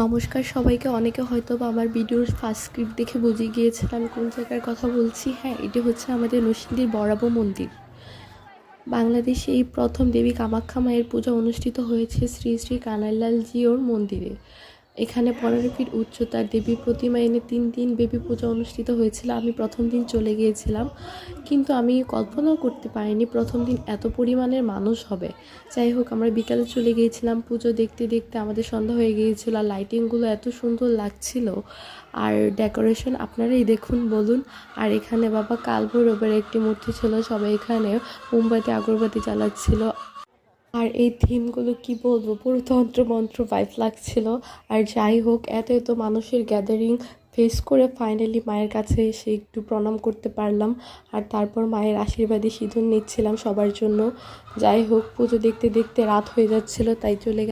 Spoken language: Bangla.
নমস্কার সবাইকে। অনেকে হয়তো বা আমার ভিডিওর ফার্স্ট স্ক্রিপ্ট দেখে বুঝে গিয়েছেন আমি কোন জায়গার কথা বলছি। হ্যাঁ, এটি হচ্ছে আমাদের নরসিংদীর বরাব মন্দির। বাংলাদেশে এই প্রথম দেবী কামাখ্যা মায়ের পূজা অনুষ্ঠিত হয়েছে শ্রী শ্রী কানাইলাল জিওর মন্দিরে। এখানে 15 ফিট উচ্চতার দেবী প্রতিমা এনে 3 দিন ব্যাপী পূজা অনুষ্ঠিত হয়েছিল। আমি প্রথম দিন চলে গিয়েছিলাম, কিন্তু আমি কল্পনাও করতে পারিনি প্রথম দিন এত পরিমাণের মানুষ হবে। যাই হোক, আমরা বিকালে চলে গিয়েছিলাম পুজো দেখতে দেখতে আমাদের সন্ধ্যা হয়ে গিয়েছিল। আর লাইটিংগুলো এত সুন্দর লাগছিল, আর ডেকোরেশন আপনারাই দেখুন, বলুন। আর এখানে বাবা কালভৈরবের একটি মূর্তি ছিল, সবাই এখানে মোমবাতি আগরবাতি জ্বালাচ্ছিল। আর এই থিমগুলো কি বলবো, পুরো তন্ত্রমন্ত্র ভাইব লাগছিল। আর যাই হোক, এত এত মানুষের গ্যাদারিং ফেস করে ফাইনালি মায়ের কাছে এসে একটু প্রণাম করতে পারলাম। আর তারপর মায়ের আশীর্বাদী সিঁদুর নিচ্ছিলাম সবার জন্য। যাই হোক, পুজো দেখতে দেখতে রাত হয়ে যাচ্ছিল, তাই চলে